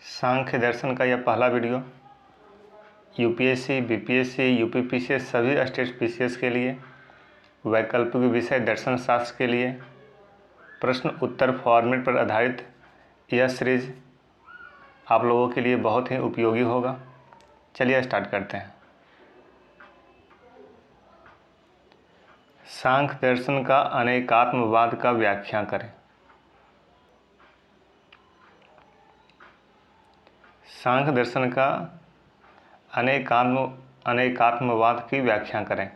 सांख्य दर्शन का यह पहला वीडियो यूपीएससी, बीपीएससी, यूपीपीसीएस सभी स्टेट पीसीएस के लिए वैकल्पिक विषय दर्शन शास्त्र के लिए प्रश्न उत्तर फॉर्मेट पर आधारित यह सीरीज आप लोगों के लिए बहुत ही उपयोगी होगा। चलिए स्टार्ट करते हैं। सांख्य दर्शन का अनेकात्मवाद का व्याख्या करें। सांख्य दर्शन का अनेकात्मवाद की व्याख्या करें।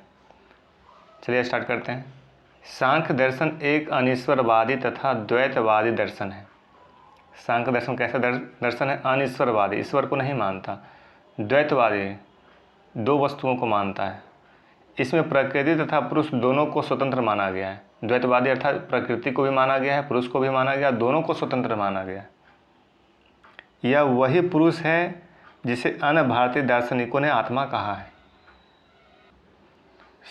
चलिए स्टार्ट करते हैं। सांख्य दर्शन एक अनीश्वरवादी तथा द्वैतवादी दर्शन है। सांख्य दर्शन कैसा दर्शन है? अनीश्वरवादी, ईश्वर को नहीं मानता। द्वैतवादी, दो वस्तुओं को मानता है। इसमें प्रकृति तथा पुरुष दोनों को स्वतंत्र माना गया है। द्वैतवादी अर्थात प्रकृति को भी माना गया है, पुरुष को भी माना गया, दोनों को स्वतंत्र माना गया। यह वही पुरुष है जिसे अन्य भारतीय दार्शनिकों ने आत्मा कहा है।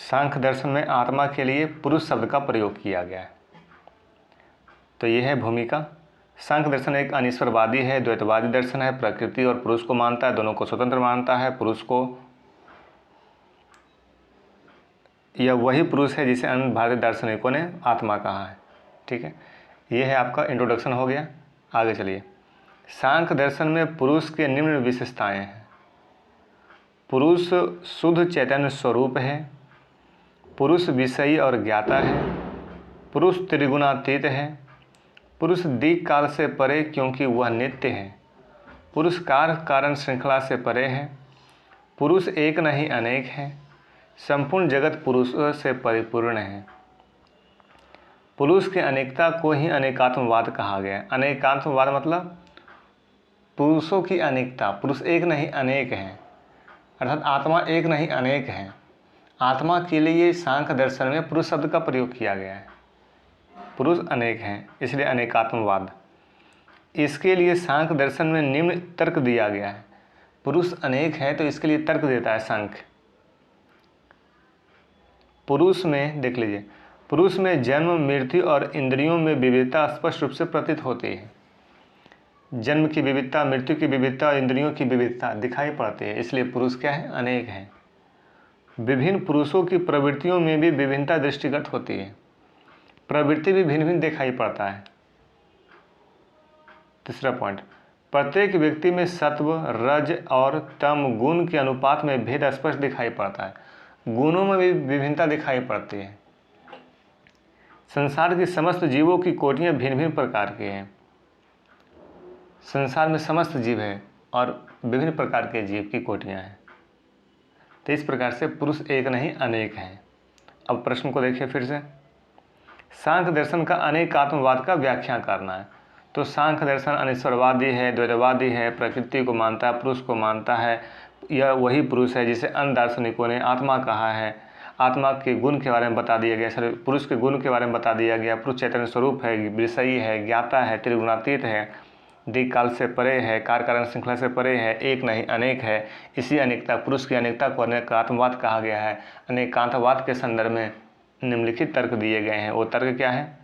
सांख्य दर्शन में आत्मा के लिए पुरुष शब्द का प्रयोग किया गया है। तो यह है भूमिका। सांख्य दर्शन एक अनीश्वरवादी है, द्वैतवादी दर्शन है, प्रकृति और पुरुष को मानता है, दोनों को स्वतंत्र मानता है। पुरुष को, यह वही पुरुष है जिसे अन्य भारतीय दार्शनिकों ने आत्मा कहा है। ठीक है, यह है आपका इंट्रोडक्शन हो गया। आगे चलिए। सांख्य दर्शन में पुरुष के निम्न विशेषताएं हैं। पुरुष शुद्ध चैतन्य स्वरूप है, पुरुष विषयी और ज्ञाता है, पुरुष त्रिगुणातीत है, पुरुष दिक् काल से परे क्योंकि वह नित्य है, पुरुष कार्य कारण श्रृंखला से परे है, पुरुष एक नहीं अनेक है, संपूर्ण जगत पुरुष से परिपूर्ण है। पुरुष की अनेकता को ही अनेकात्मवाद कहा गया है। अनेकात्मवाद मतलब पुरुषों की अनेकता, पुरुष एक नहीं अनेक हैं, अर्थात आत्मा एक नहीं अनेक है। आत्मा के लिए सांख्य दर्शन में पुरुष शब्द का प्रयोग किया गया है। पुरुष अनेक हैं, इसलिए अनेकात्मवाद। इसके लिए सांख्य दर्शन में निम्न तर्क दिया गया है। पुरुष अनेक है तो इसके लिए तर्क देता है सांख्य। पुरुष में देख लीजिए, पुरुष में जन्म, मृत्यु और इंद्रियों में विविधता स्पष्ट रूप से प्रतीत होती है। जन्म की विविधता, मृत्यु की विविधता, इंद्रियों की विविधता दिखाई पड़ती है, इसलिए पुरुष क्या है? अनेक है। विभिन्न पुरुषों की प्रवृत्तियों में भी विभिन्नता दृष्टिगत होती है। प्रवृत्ति भी भिन्न भिन्न दिखाई पड़ता है। तीसरा पॉइंट, प्रत्येक व्यक्ति में सत्व, रज और तम गुण के अनुपात में भेद स्पष्ट दिखाई पड़ता है। गुणों में भी विभिन्नता दिखाई पड़ती है। संसार की समस्त जीवों की कोटियां भिन्न भिन्न प्रकार की हैं। संसार में समस्त जीव है और विभिन्न प्रकार के जीव की कोटियां हैं। तो इस प्रकार से पुरुष एक नहीं अनेक हैं। अब प्रश्न को देखिए फिर से। सांख्य दर्शन का अनेकात्मवाद का व्याख्या करना है। तो सांख्य दर्शन अनीश्वरवादी है, द्वैतवादी है, प्रकृति को मानता है, पुरुष को मानता है। यह वही पुरुष है जिसे अन्य दार्शनिकों ने आत्मा कहा है। आत्मा के गुण के बारे में बता दिया गया, पुरुष के गुण के बारे में बता दिया गया। पुरुष चैतन्य स्वरूप है, विषयी है, ज्ञाता है, त्रिगुणातीत है, दिक् काल से परे है, कार्य कारण श्रृंखला से परे है, एक नहीं अनेक है। इसी अनेकता, पुरुष की अनेकता को अनेकात्मवाद कहा गया है। अनेकात्मवाद के संदर्भ में निम्नलिखित तर्क दिए गए हैं। वो तर्क क्या है?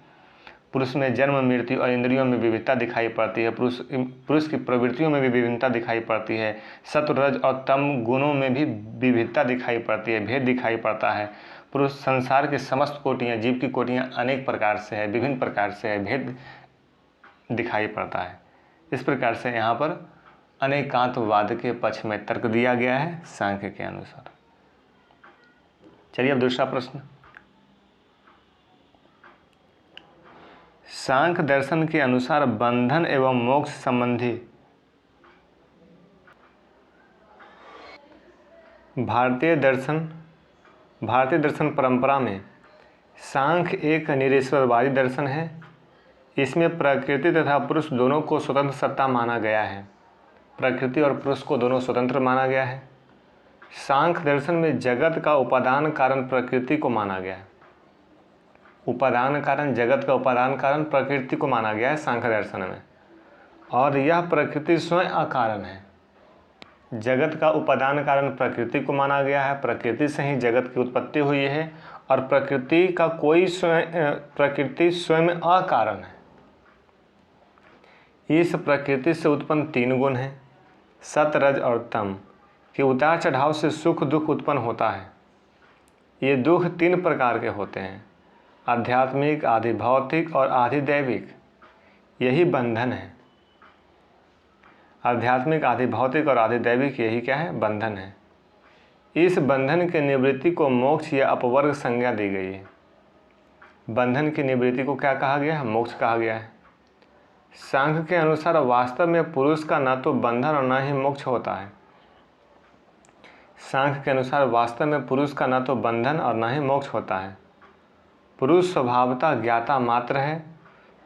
पुरुष में जन्म, मृत्यु और इंद्रियों में विविधता दिखाई पड़ती है। पुरुष की प्रवृत्तियों में भी विभिन्नता दिखाई पड़ती है। सत्व, रज और तम गुणों में भी विविधता दिखाई पड़ती है, भेद दिखाई पड़ता है। पुरुष संसार की समस्त कोटियाँ, जीव की कोटियाँ अनेक प्रकार से है, विभिन्न प्रकार से है, भेद दिखाई पड़ता है। इस प्रकार से यहाँ पर अनेकात्मवाद के पक्ष में तर्क दिया गया है सांख्य के अनुसार। चलिए अब दूसरा प्रश्न। सांख्य दर्शन के अनुसार बंधन एवं मोक्ष संबंधी भारतीय दर्शन परंपरा में सांख्य एक निरीश्वरवादी दर्शन है। इसमें प्रकृति तथा पुरुष दोनों को स्वतंत्र सत्ता माना गया है। प्रकृति और पुरुष को दोनों स्वतंत्र माना गया है। सांख्य दर्शन में जगत का उपादान कारण प्रकृति को माना गया है। उपादान कारण, जगत का उपादान कारण प्रकृति को माना गया है सांख्य दर्शन में, और यह प्रकृति स्वयं अकारण है। जगत का उपादान कारण प्रकृति को माना गया है। प्रकृति से ही जगत की उत्पत्ति हुई है और प्रकृति स्वयं अकारण है। इस प्रकृति से उत्पन्न 3 गुण हैं, सत, रज और तम, के उतार चढ़ाव से सुख दुख उत्पन्न होता है। ये दुख 3 प्रकार के होते हैं, आध्यात्मिक, आधि भौतिक और आधि दैविक। यही बंधन है। आध्यात्मिक, आधि भौतिक और आधि दैविक, यही क्या है? बंधन है। इस बंधन के निवृत्ति को मोक्ष या अपवर्ग संज्ञा दी गई है। बंधन की निवृत्ति को क्या कहा गया है? मोक्ष कहा गया है। सांख्य के अनुसार वास्तव में पुरुष का ना तो बंधन और ना ही मोक्ष होता है। सांख्य के अनुसार वास्तव में पुरुष का ना तो बंधन और ना ही मोक्ष होता है। पुरुष स्वभावतः ज्ञाता मात्र है,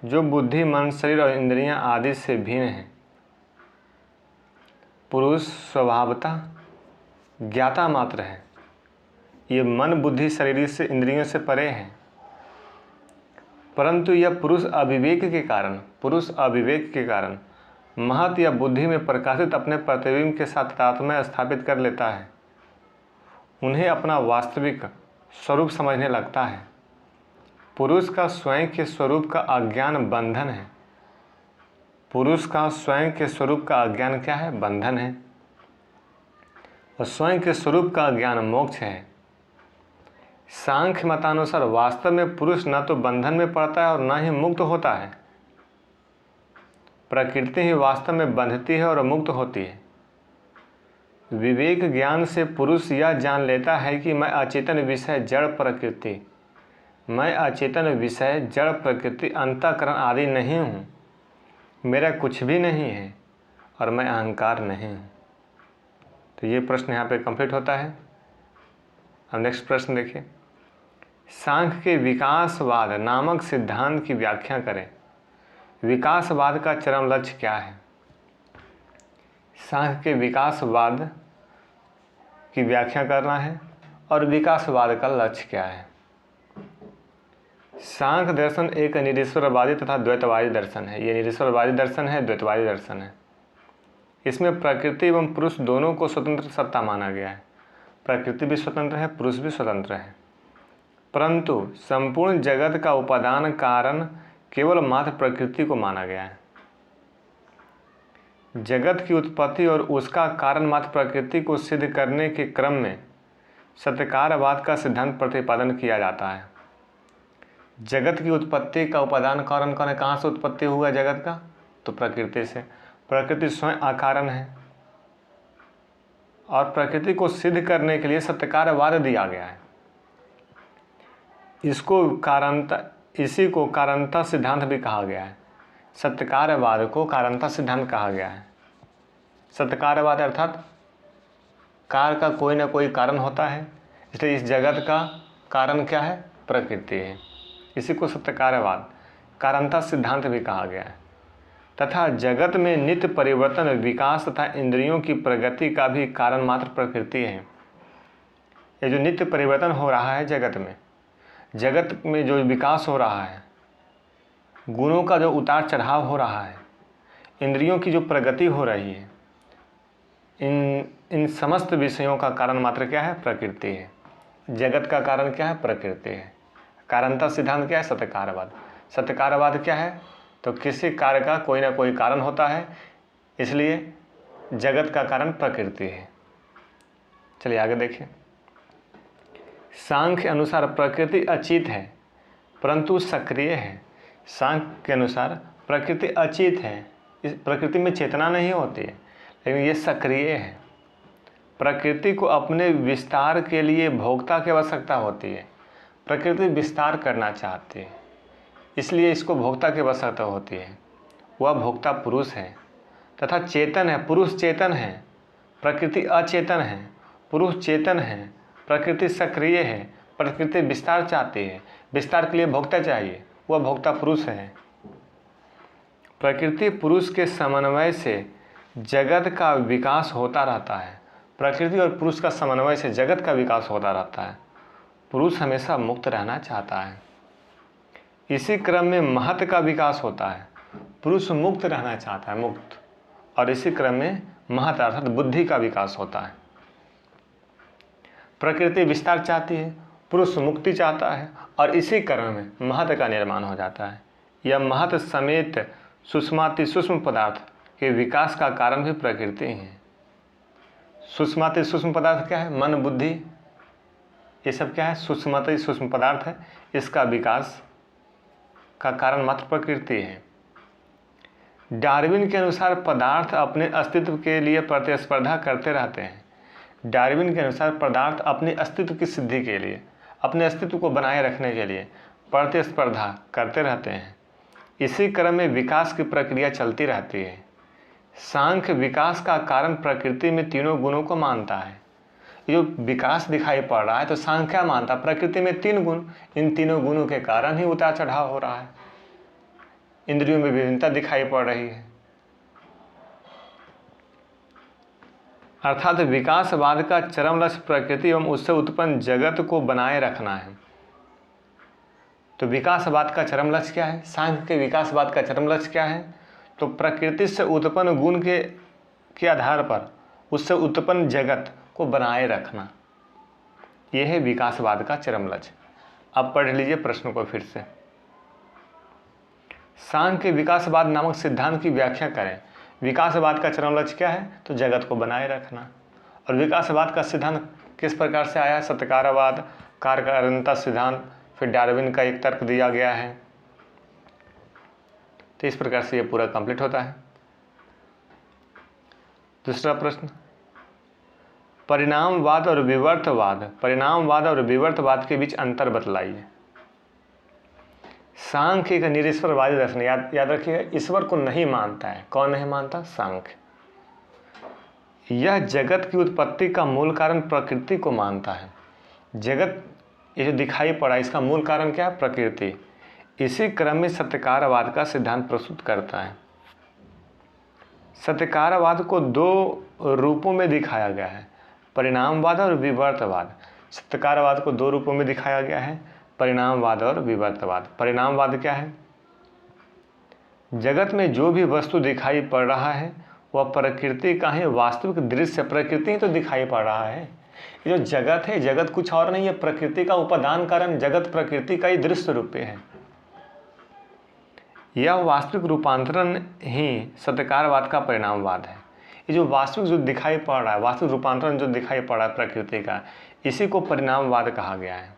जो बुद्धि, मन, शरीर और इंद्रियां आदि से भिन्न है। पुरुष स्वभावतः ज्ञाता मात्र है, ये मन, बुद्धि, शरीर से, इंद्रियों से परे है। परंतु यह पुरुष अविवेक के कारण महत या बुद्धि में प्रकाशित अपने प्रतिबिंब के साथ तारतम्य स्थापित कर लेता है, उन्हें अपना वास्तविक स्वरूप समझने लगता है। पुरुष का स्वयं के स्वरूप का अज्ञान बंधन है। पुरुष का स्वयं के स्वरूप का अज्ञान क्या है? बंधन है। और स्वयं के स्वरूप का ज्ञान मोक्ष है। सांख्य मतानुसार वास्तव में पुरुष न तो बंधन में पड़ता है और न ही मुक्त होता है। प्रकृति ही वास्तव में बंधती है और मुक्त होती है। विवेक ज्ञान से पुरुष यह जान लेता है कि मैं अचेतन विषय जड़ प्रकृति अंतःकरण आदि नहीं हूँ, मेरा कुछ भी नहीं है और मैं अहंकार नहीं हूँ। तो ये प्रश्न यहाँ पे कंप्लीट होता है। अब नेक्स्ट प्रश्न देखिए, सांख्य के विकासवाद नामक सिद्धांत की व्याख्या करें। विकासवाद का चरम लक्ष्य क्या है? सांख्य के विकासवाद की व्याख्या करना है और विकासवाद का लक्ष्य क्या है। सांख्य दर्शन एक निरीश्वरवादी तथा द्वैतवादी दर्शन है। ये निरीश्वरवादी दर्शन है, द्वैतवादी दर्शन है। इसमें प्रकृति एवं पुरुष दोनों को स्वतंत्र सत्ता माना गया है। प्रकृति भी स्वतंत्र है, पुरुष भी स्वतंत्र है, परंतु संपूर्ण जगत का उपादान कारण केवल मात्र प्रकृति को माना गया है। जगत की उत्पत्ति और उसका कारण मात्र प्रकृति को सिद्ध करने के क्रम में सत्यकारवाद का सिद्धांत प्रतिपादन किया जाता है। जगत की उत्पत्ति का उपादान कारण कौन है? कहाँ से उत्पत्ति हुआ जगत का? तो प्रकृति से। प्रकृति स्वयं अकारण है और प्रकृति को सिद्ध करने के लिए सत्यकारवाद दिया गया है। इसी को कारणता सिद्धांत भी कहा गया है। सत्यकारवाद को कारणता सिद्धांत कहा गया है। सत्यकारवाद अर्थात कार्य का कोई ना कोई कारण होता है, इसलिए इस जगत का कारण क्या है? प्रकृति है। इसी को सत्यकारवाद, कारणता सिद्धांत भी कहा गया है। तथा जगत में नित्य परिवर्तन, विकास तथा इंद्रियों की प्रगति का भी कारण मात्र प्रकृति है। ये जो नित्य परिवर्तन हो रहा है जगत में जो विकास हो रहा है, गुणों का जो उतार चढ़ाव हो रहा है, इंद्रियों की जो प्रगति हो रही है, इन समस्त विषयों का कारण मात्र क्या है? प्रकृति है। जगत का कारण क्या है? प्रकृति है। कारणता सिद्धांत क्या है? सत्यकारवाद। सत्यकारवाद क्या है? तो किसी कार्य का कोई ना कोई कारण होता है, इसलिए जगत का कारण प्रकृति है। चलिए आगे देखिए। सांख्य अनुसार प्रकृति अचित है परंतु सक्रिय है। सांख्य के अनुसार प्रकृति अचित है, इस प्रकृति में चेतना नहीं होती है, लेकिन ये सक्रिय है। प्रकृति को अपने विस्तार के लिए भोक्ता की आवश्यकता होती है। प्रकृति विस्तार करना चाहती है, इसलिए इसको भोक्ता की आवश्यकता होती है। वह भोक्ता पुरुष है तथा चेतन है। पुरुष चेतन है, प्रकृति अचेतन है। पुरुष चेतन है, प्रकृति सक्रिय है। प्रकृति विस्तार चाहती है, विस्तार के लिए भोक्ता चाहिए, वह भोक्ता पुरुष है। प्रकृति पुरुष के समन्वय से जगत का विकास होता रहता है। प्रकृति और पुरुष का समन्वय से जगत का विकास होता रहता है। पुरुष हमेशा मुक्त रहना चाहता है, इसी क्रम में महत का विकास होता है। पुरुष मुक्त रहना चाहता है, मुक्त, और इसी क्रम में महत अर्थात बुद्धि का विकास होता है। प्रकृति विस्तार चाहती है, पुरुष मुक्ति चाहता है, और इसी क्रम में महत का निर्माण हो जाता है। यह महत समेत सूक्ष्माति सूक्ष्म पदार्थ के विकास का कारण भी प्रकृति है। सूक्ष्माति सूक्ष्म पदार्थ क्या है? मन, बुद्धि, ये सब क्या है? सूक्ष्माति सूक्ष्म पदार्थ है। इसका विकास का कारण मात्र प्रकृति है। डार्विन के अनुसार पदार्थ अपने अस्तित्व के लिए प्रतिस्पर्धा करते रहते हैं। डार्विन के अनुसार पदार्थ अपने अस्तित्व की सिद्धि के लिए, अपने अस्तित्व को बनाए रखने के लिए प्रतिस्पर्धा करते रहते हैं। इसी क्रम में विकास की प्रक्रिया चलती रहती है। सांख्य विकास का कारण प्रकृति में तीनों गुणों को मानता है। जो विकास दिखाई पड़ रहा है तो सांख्य क्या मानता है? प्रकृति में 3 गुण, इन तीनों गुणों के कारण ही उतार चढ़ाव हो रहा है, इंद्रियों में विभिन्नता दिखाई पड़ रही है। अर्थात विकासवाद का चरम लक्ष्य प्रकृति एवं उससे उत्पन्न जगत को बनाए रखना है। तो विकासवाद का चरम लक्ष्य क्या है? सांख्य के विकासवाद का चरम लक्ष्य क्या है? तो प्रकृति से उत्पन्न गुण के आधार पर उससे उत्पन्न जगत को बनाए रखना, यह है विकासवाद का चरम लक्ष्य। अब पढ़ लीजिए प्रश्न को फिर से। सांख्य विकासवाद नामक सिद्धांत की व्याख्या करें। विकासवाद का चरम लक्ष्य क्या है? तो जगत को बनाए रखना। और विकासवाद का सिद्धांत किस प्रकार से आया? सत्कारवाद, कार्यकारणता सिद्धांत, फिर डार्विन का एक तर्क दिया गया है। तो इस प्रकार से ये पूरा कंप्लीट होता है। दूसरा प्रश्न, परिणामवाद और विवर्तवाद के बीच अंतर बतलाइए। सांख्य एक निरीश्वरवादी दर्शन, याद रखिएगा, ईश्वर को नहीं मानता है। कौन नहीं मानता? सांख्य। यह जगत की उत्पत्ति का मूल कारण प्रकृति को मानता है। जगत ये जो दिखाई पड़ा, इसका मूल कारण क्या है? प्रकृति। इसी क्रम में सत्यकारवाद का सिद्धांत प्रस्तुत करता है। सत्यकारवाद को 2 रूपों में दिखाया गया है, परिणामवाद और विवर्तवाद। सत्यकारवाद को 2 रूपों में दिखाया गया है, परिणामवाद और विवर्तवाद। परिणामवाद क्या है? जगत में जो भी वस्तु दिखाई पड़ रहा है वह प्रकृति का ही वास्तविक दृश्य, प्रकृति ही तो दिखाई पड़ रहा है। ये जो जगत है, जगत कुछ और नहीं है, प्रकृति का उपादान कारण जगत प्रकृति का ही दृश्य रूप है। यह वास्तविक रूपांतरण ही सत्यकारवाद का परिणामवाद है। ये जो वास्तविक जो दिखाई पड़ रहा है, वास्तविक रूपांतरण जो दिखाई पड़ रहा है प्रकृति का, इसी को परिणामवाद कहा गया है।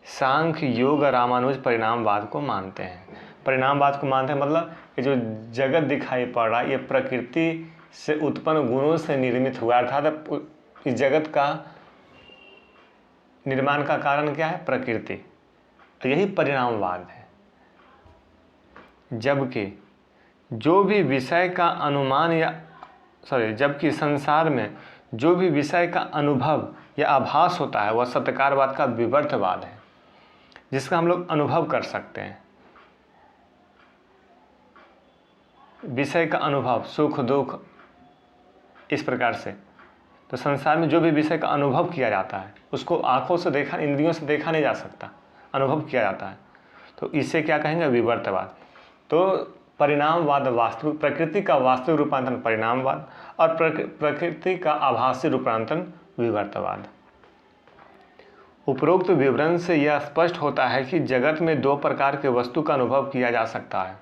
सांख्य, योग, रामानुज परिणामवाद को मानते हैं। परिणामवाद को मानते हैं मतलब ये जो जगत दिखाई पड़ रहा है ये प्रकृति से उत्पन्न गुणों से निर्मित हुआ, अर्थात इस जगत का निर्माण का कारण क्या है? प्रकृति। यही परिणामवाद है। जबकि जो भी विषय का अनुमान जबकि संसार में जो भी विषय का अनुभव या आभास होता है वह सत्यकारवाद का विवर्तवाद है, जिसका हम लोग अनुभव कर सकते हैं। विषय का अनुभव, सुख दुख, इस प्रकार से तो संसार में जो भी विषय का अनुभव किया जाता है उसको आंखों से देखा, इंद्रियों से देखा नहीं जा सकता, अनुभव किया जाता है। तो इसे क्या कहेंगे? विवर्तवाद। तो परिणामवाद वास्तविक, प्रकृति का वास्तविक रूपांतरण परिणामवाद और प्रकृति का आभासी रूपांतरण विवर्तवाद। उपरोक्त विवरण से यह स्पष्ट होता है कि जगत में 2 प्रकार के वस्तु का अनुभव किया जा सकता है।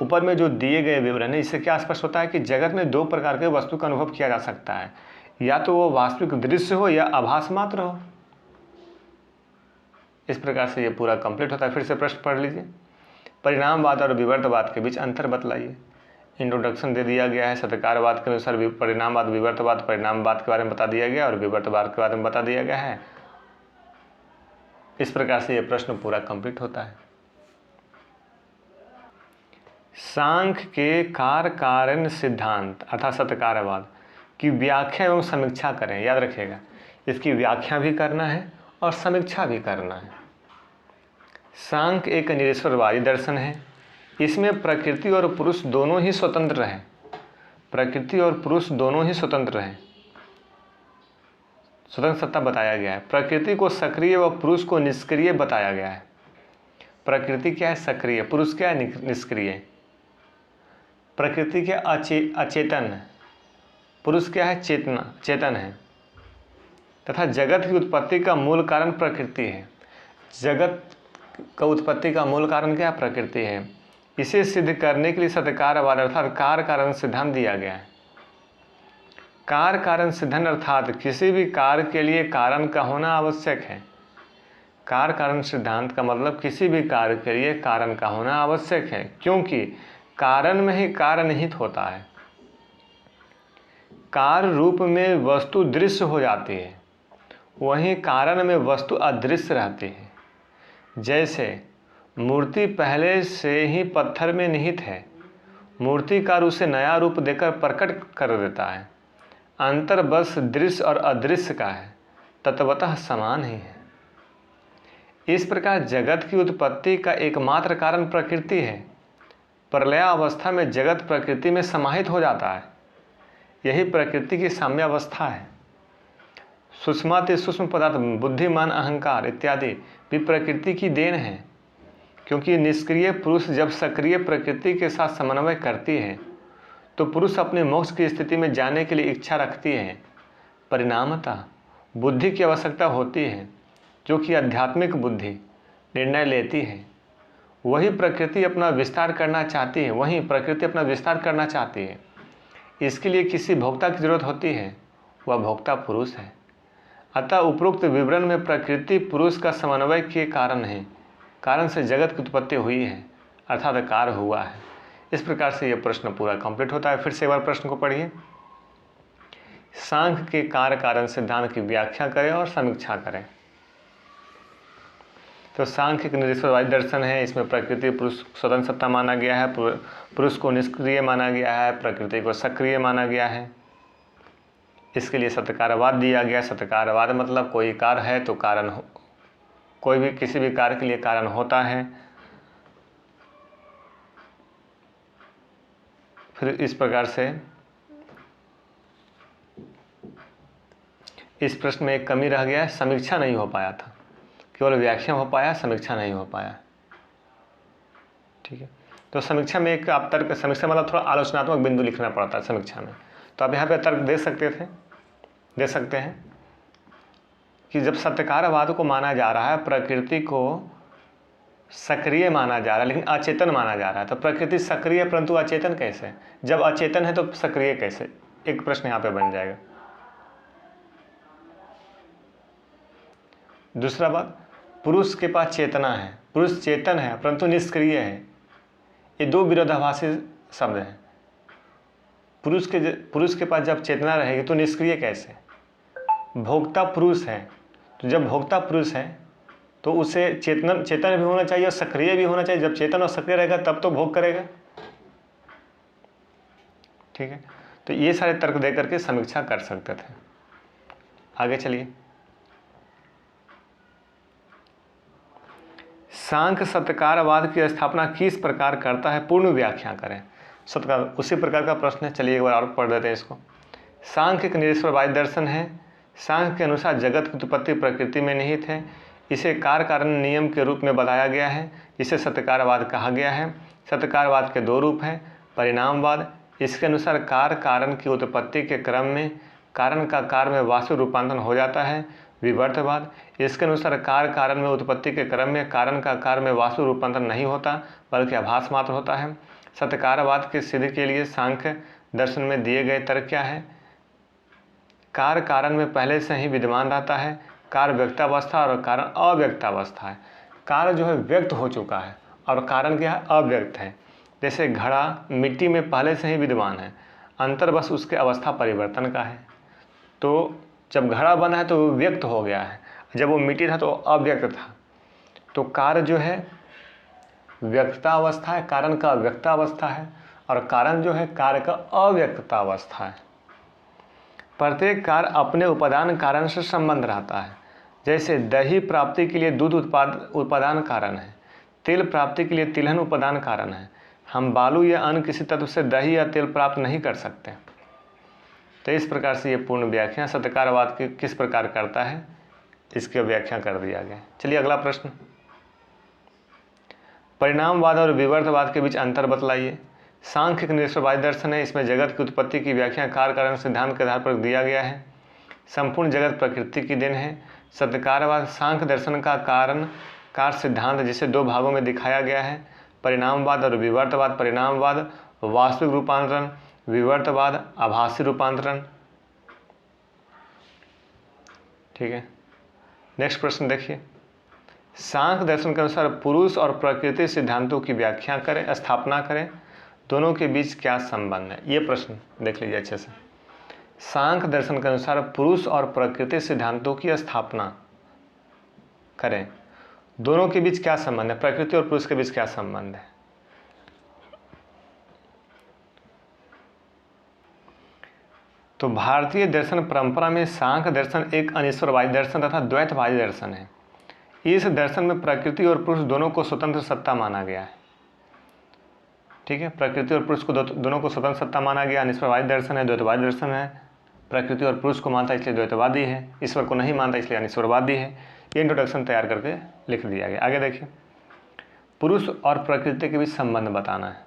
ऊपर में जो दिए गए विवरण है इससे क्या स्पष्ट होता है कि जगत में 2 प्रकार के वस्तु का अनुभव किया जा सकता है, या तो वो वास्तविक दृश्य हो या आभास मात्र हो। इस प्रकार से ये पूरा कंप्लीट होता है। फिर से प्रश्न पढ़ लीजिए। परिणामवाद और विवर्तवाद के बीच अंतर बतलाइए। इंट्रोडक्शन दे दिया गया है। सत्यकारवाद के अनुसार परिणामवाद, विवर्तवाद, परिणामवाद के बारे में बता दिया गया और विवर्तवाद के बारे में बता दिया गया है। इस प्रकार से यह प्रश्न पूरा कंप्लीट होता है। सांख्य के कारण सिद्धांत अर्थात सत्यकारवाद की व्याख्या एवं समीक्षा करें। याद रखिएगा, इसकी व्याख्या भी करना है और समीक्षा भी करना है। सांख्य एक निरीश्वरवादी दर्शन है। इसमें प्रकृति और पुरुष दोनों ही स्वतंत्र हैं। प्रकृति और पुरुष दोनों ही स्वतंत्र हैं, स्वतंत्र सत्ता बताया गया है। प्रकृति को सक्रिय व पुरुष को निष्क्रिय बताया गया है। प्रकृति क्या है? सक्रिय। पुरुष क्या है? निष्क्रिय। प्रकृति क्या? अचेतन। पुरुष क्या है? चेतन है। तथा जगत की उत्पत्ति का मूल कारण प्रकृति है। जगत का उत्पत्ति का मूल कारण क्या? प्रकृति है। इसे सिद्ध करने के लिए सत्कारवाद अर्थात कार्य कारण सिद्धांत दिया गया है। कार्य कारण सिद्धांत अर्थात किसी भी कार्य के लिए कारण का होना आवश्यक है। कार्य कारण सिद्धांत का मतलब किसी भी कार्य के लिए कारण का होना आवश्यक है, क्योंकि कारण में ही कार्य निहित होता है। कार्य रूप में वस्तु दृश्य हो जाती है, वहीं कारण में वस्तु अदृश्य रहती है। जैसे मूर्ति पहले से ही पत्थर में निहित है, मूर्तिकार उसे नया रूप देकर प्रकट कर देता है। अंतर बस दृश्य और अदृश्य का है, तत्वतः समान ही है। इस प्रकार जगत की उत्पत्ति का एकमात्र कारण प्रकृति है। प्रलयावस्था में जगत प्रकृति में समाहित हो जाता है, यही प्रकृति की साम्यावस्था है। सूक्ष्माति सूक्ष्म पदार्थ, बुद्धिमान, अहंकार इत्यादि भी प्रकृति की देन है, क्योंकि निष्क्रिय पुरुष जब सक्रिय प्रकृति के साथ समन्वय करती है तो पुरुष अपने मोक्ष की स्थिति में जाने के लिए इच्छा रखती है। परिणामतः बुद्धि की आवश्यकता होती है, जो कि आध्यात्मिक बुद्धि निर्णय लेती है। वही प्रकृति अपना विस्तार करना चाहती है, इसके लिए किसी भोक्ता की जरूरत होती है, वह भोक्ता पुरुष है। अतः उपरोक्त विवरण में प्रकृति पुरुष का समन्वय के कारण से जगत की उत्पत्ति हुई है, अर्थात कार्य हुआ है। इस प्रकार से यह प्रश्न पूरा कंप्लीट होता है। फिर से एक बार प्रश्न को पढ़िए। सांख्य के कार्य कारण सिद्धांत की व्याख्या करें और समीक्षा करें। तो सांख्य एक निरीश्वरवादी दर्शन है, इसमें प्रकृति पुरुष स्वतंत्र सत्ता माना गया है, पुरुष को निष्क्रिय माना गया है, प्रकृति को सक्रिय माना गया है। इसके लिए सत्कारवाद दिया गया। सत्कारवाद मतलब कोई कार्य है तो कारण हो, कोई भी किसी भी कार्य के लिए कारण होता है। फिर इस प्रकार से इस प्रश्न में एक कमी रह गया है, समीक्षा नहीं हो पाया था, केवल व्याख्या हो पाया, समीक्षा नहीं हो पाया। ठीक है, तो समीक्षा में एक आप तर्क, समीक्षा मतलब थोड़ा आलोचनात्मक बिंदु लिखना पड़ता है समीक्षा में। तो आप यहाँ पे तर्क दे सकते हैं कि जब सत्कारवाद को माना जा रहा है, प्रकृति को सक्रिय माना जा रहा है लेकिन अचेतन माना जा रहा है, तो प्रकृति सक्रिय परंतु अचेतन कैसे? जब अचेतन है तो सक्रिय कैसे? एक प्रश्न यहाँ पे बन जाएगा। दूसरा बात, पुरुष के पास चेतना है, पुरुष चेतन है परंतु निष्क्रिय है, ये दो विरोधाभासी शब्द हैं। पुरुष के पास जब चेतना रहेगी तो निष्क्रिय कैसे? भोक्ता पुरुष है, तो जब भोक्ता पुरुष है तो उसे चेतन भी होना चाहिए और सक्रिय भी होना चाहिए। जब चेतन और सक्रिय रहेगा तब तो भोग करेगा। ठीक है, तो ये सारे तर्क दे करके समीक्षा कर सकते थे। आगे चलिए। सांख्य सत्कारवाद की स्थापना किस प्रकार करता है, पूर्ण व्याख्या करें। सत्कार उसी प्रकार का प्रश्न है, चलिए एक बार और पढ़ देते हैं इसको। सांख्य एक निरीश्वरवादी दर्शन है। सांख्य के अनुसार जगत की उत्पत्ति प्रकृति में निहित है, इसे कार्य कारण नियम के रूप में बताया गया है, इसे सत्कारवाद कहा गया है। सत्कारवाद के दो रूप हैं, परिणामवाद, इसके अनुसार कार्य कारण की उत्पत्ति के क्रम में कारण का कार्य में वास्तविक रूपांतरण हो जाता है। विवर्तवाद, इसके अनुसार कार्य कारण में उत्पत्ति के क्रम में कारण का कार्य में वास्तविक रूपांतरण नहीं होता बल्कि आभास मात्र होता है। सत्कारवाद के सिद्ध के लिए सांख्य दर्शन में दिए गए तर्क क्या है? कार्य कारण में पहले से ही विद्यमान रहता है, कार्य व्यक्तावस्था और कारण अव्यक्तावस्था है। कार्य जो है व्यक्त हो चुका है और कारण क्या है? अव्यक्त है। जैसे घड़ा मिट्टी में पहले से ही विद्यमान है, अंतर बस उसके अवस्था परिवर्तन का है। तो जब घड़ा बना है तो वो व्यक्त हो गया है, जब वो मिट्टी था तो अव्यक्त था। तो कार्य जो है व्यक्तावस्था है, कारण का व्यक्तावस्था है, और कारण जो है कार्य का अव्यक्तावस्था है। प्रत्येक कार्य अपने उपादान कारण से संबंध रहता है। जैसे दही प्राप्ति के लिए दूध उपादान कारण है, तेल प्राप्ति के लिए तिलहन उपादान कारण है। हम बालू या अन्य किसी तत्व से दही या तेल प्राप्त नहीं कर सकते। तो इस प्रकार से ये पूर्ण व्याख्या सत्कारवाद की किस प्रकार करता है, इसकी व्याख्या कर दिया गया। चलिए अगला प्रश्न, परिणामवाद और विवर्तवाद के बीच अंतर बतलाइए। सांख्य एक निरीश्वरवादी दर्शन है, इसमें जगत की उत्पत्ति की व्याख्या कार्य कारण सिद्धांत के आधार पर दिया गया है। संपूर्ण जगत प्रकृति की देन है। सत्कारवाद सांख्य दर्शन का कारण कार्य सिद्धांत जिसे दो भागों में दिखाया गया है। परिणामवाद और विवर्तवाद। परिणामवाद वास्तविक रूपांतरण, विवर्तवाद आभासी रूपांतरण। ठीक है, नेक्स्ट प्रश्न देखिए, सांख्य दर्शन के अनुसार पुरुष और प्रकृति सिद्धांतों की व्याख्या करें, स्थापना करें, दोनों के बीच क्या संबंध है। ये प्रश्न देख लीजिए अच्छे से। सांख्य दर्शन के अनुसार पुरुष और प्रकृति सिद्धांतों की स्थापना करें, दोनों के बीच क्या संबंध है, प्रकृति और पुरुष के बीच क्या संबंध है। तो भारतीय दर्शन परंपरा में सांख्य दर्शन एक अनिश्वरवादी दर्शन तथा द्वैतवादी दर्शन है। इस दर्शन में प्रकृति और पुरुष दोनों को स्वतंत्र सत्ता माना गया है। ठीक है, प्रकृति और पुरुष को दोनों को स्वतंत्र सत्ता माना गया। अनिश्वरवादी दर्शन है, द्वैतवादी दर्शन है। प्रकृति और पुरुष को मानता है इसलिए द्वैतवादी है, ईश्वर को नहीं मानता इसलिए अनिश्वरवादी है। ये इंट्रोडक्शन तैयार करके लिख दिया गया। आगे देखिए, पुरुष और प्रकृति के बीच संबंध बताना है।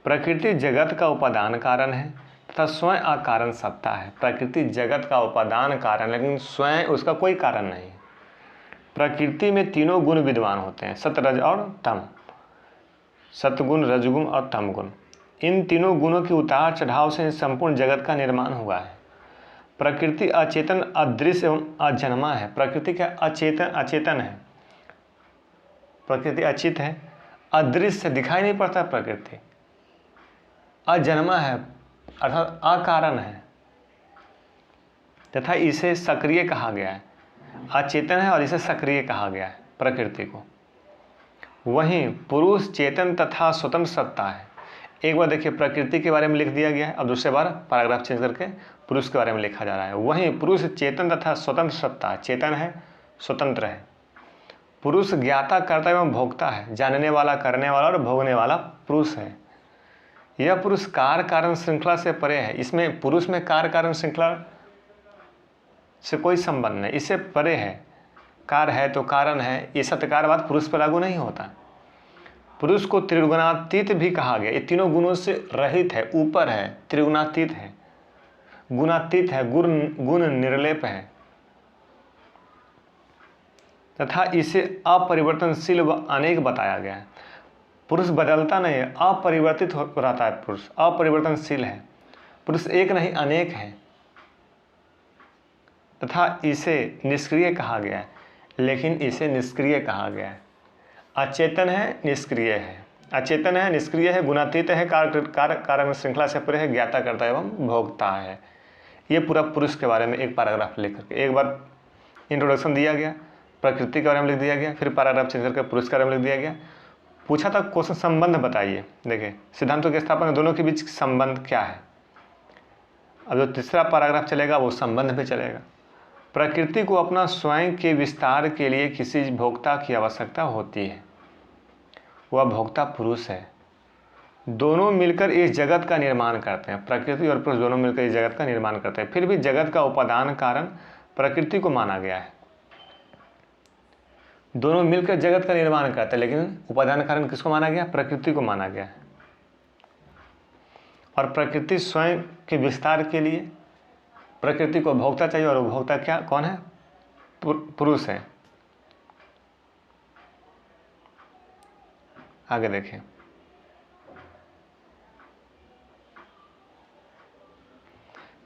प्रकृति जगत का उपादान कारण है तथा स्वयं अकारण सत्ता है। प्रकृति जगत का उपादान कारण, लेकिन स्वयं उसका कोई कारण नहीं है। प्रकृति में तीनों गुण विद्वान होते हैं, सत रज और तम, सतगुण रजगुण और तमगुण। इन तीनों गुणों के उतार चढ़ाव से संपूर्ण जगत का निर्माण हुआ है। प्रकृति अचेतन, अदृश्य एवं अजन्मा है। प्रकृति क्या अचेतन है, प्रकृति अचित है, अदृश्य दिखाई नहीं पड़ता। प्रकृति अजन्मा है अर्थात अकारण है, तथा इसे सक्रिय कहा गया है। अचेतन है और इसे सक्रिय कहा गया है प्रकृति को। वहीं पुरुष चेतन तथा स्वतंत्र सत्ता है। एक बार देखिए, प्रकृति के बारे में लिख दिया गया है, अब दूसरे बार पैराग्राफ चेंज करके पुरुष के बारे में लिखा जा रहा है। वहीं पुरुष चेतन तथा स्वतंत्र सत्ता, चेतन है, स्वतंत्र है। पुरुष ज्ञाता, कर्ता एवं भोक्ता है, जानने वाला, करने वाला और भोगने वाला पुरुष है। यह पुरुष कार्य कारण श्रृंखला से परे है। इसमें पुरुष में कार्य कारण श्रृंखला से कोई संबंध नहीं, इससे परे है। कार्य है तो कारण है, ये सत्यकारवाद पुरुष पर लागू नहीं होता। पुरुष को त्रिगुणातीत भी कहा गया। ये तीनों गुणों से रहित है, ऊपर है, त्रिगुणातीत है, गुणातीत है, गुण निर्लेप है, तथा इसे अपरिवर्तनशील व अनेक बताया गया है। पुरुष बदलता नहीं है, अपरिवर्तित रहता है। पुरुष अपरिवर्तनशील है। पुरुष एक नहीं अनेक है, तथा इसे निष्क्रिय कहा गया है, लेकिन इसे निष्क्रिय कहा गया है। अचेतन है, निष्क्रिय है, अचेतन है, निष्क्रिय है, गुणातीत है, कारण श्रृंखला से परे है, ज्ञाता करता एवं भोगता है। ये पूरा पुरुष के बारे में एक पैराग्राफ लिख करके, एक बार इंट्रोडक्शन दिया गया, प्रकृति के बारे में लिख दिया गया, फिर पैराग्राफ चेंज करके पुरुष के बारे में लिख दिया गया। पूछा था क्वेश्चन, संबंध बताइए। देखिए, सिद्धांतों की स्थापना दोनों के बीच संबंध क्या है। अब जो तीसरा पैराग्राफ चलेगा वो संबंध पे चलेगा। प्रकृति को अपना स्वयं के विस्तार के लिए किसी भोक्ता की आवश्यकता होती है, वह भोक्ता पुरुष है। दोनों मिलकर इस जगत का निर्माण करते हैं। प्रकृति और पुरुष दोनों मिलकर इस जगत का निर्माण करते हैं। फिर भी जगत का उपादान कारण प्रकृति को माना गया है। दोनों मिलकर जगत का निर्माण करते हैं, लेकिन उपादान कारण किसको माना गया, प्रकृति को माना गया है। और प्रकृति स्वयं के विस्तार के लिए प्रकृति को भोक्ता चाहिए, और भोक्ता क्या कौन है, पुरुष है। आगे देखें,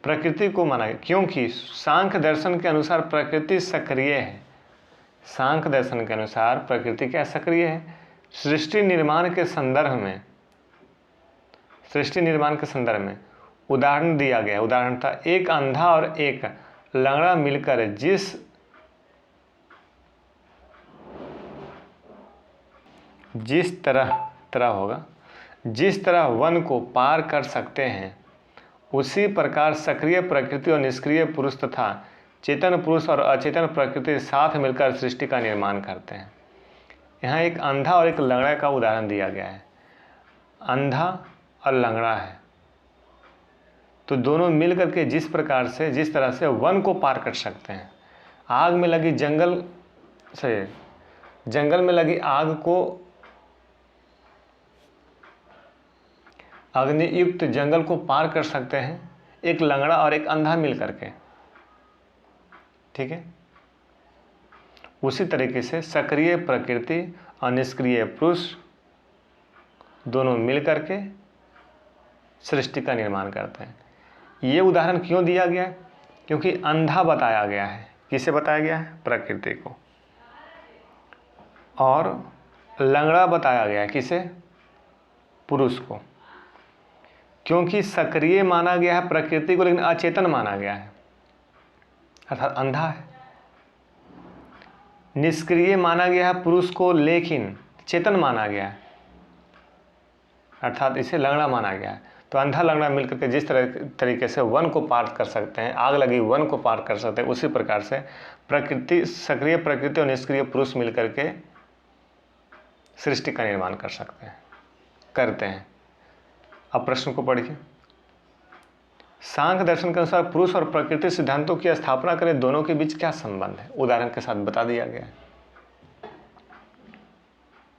प्रकृति को माना गया क्योंकि सांख्य दर्शन के अनुसार प्रकृति सक्रिय है। सांख्य दर्शन के अनुसार प्रकृति क्या सक्रिय है। सृष्टि निर्माण के संदर्भ में उदाहरण दिया गया। उदाहरण था, एक अंधा और एक लंगड़ा मिलकर जिस तरह वन को पार कर सकते हैं, उसी प्रकार सक्रिय प्रकृति और निष्क्रिय पुरुष तथा चेतन पुरुष और अचेतन प्रकृति साथ मिलकर सृष्टि का निर्माण करते हैं। यहाँ एक अंधा और एक लंगड़ा का उदाहरण दिया गया है। अंधा और लंगड़ा है, तो दोनों मिलकर के जिस तरह से वन को पार कर सकते हैं। आग में लगी जंगल में लगी आग को, अग्नियुक्त जंगल को पार कर सकते हैं एक लंगड़ा और एक अंधा मिल करके। ठीक है, उसी तरीके से सक्रिय प्रकृति और निष्क्रिय पुरुष दोनों मिल करके सृष्टि का निर्माण करते हैं। ये उदाहरण क्यों दिया गया है? क्योंकि अंधा बताया गया है। किसे बताया गया है? प्रकृति को। और लंगड़ा बताया गया है। किसे? पुरुष को। क्योंकि सक्रिय माना गया है प्रकृति को, लेकिन अचेतन माना गया है, अर्थात अंधा है। निष्क्रिय माना गया है पुरुष को, लेकिन चेतन माना गया है, अर्थात इसे लंगड़ा माना गया है। तो अंधा लंगड़ा मिलकर के जिस तरीके से वन को पार कर सकते हैं, आग लगी वन को पार कर सकते हैं, उसी प्रकार से प्रकृति, सक्रिय प्रकृति और निष्क्रिय पुरुष मिलकर के सृष्टि का निर्माण कर सकते हैं, करते हैं। अब प्रश्न को पढ़िए। सांख्य दर्शन के अनुसार पुरुष और प्रकृति सिद्धांतों की स्थापना करें, दोनों के बीच क्या संबंध है? उदाहरण के साथ बता दिया गया है।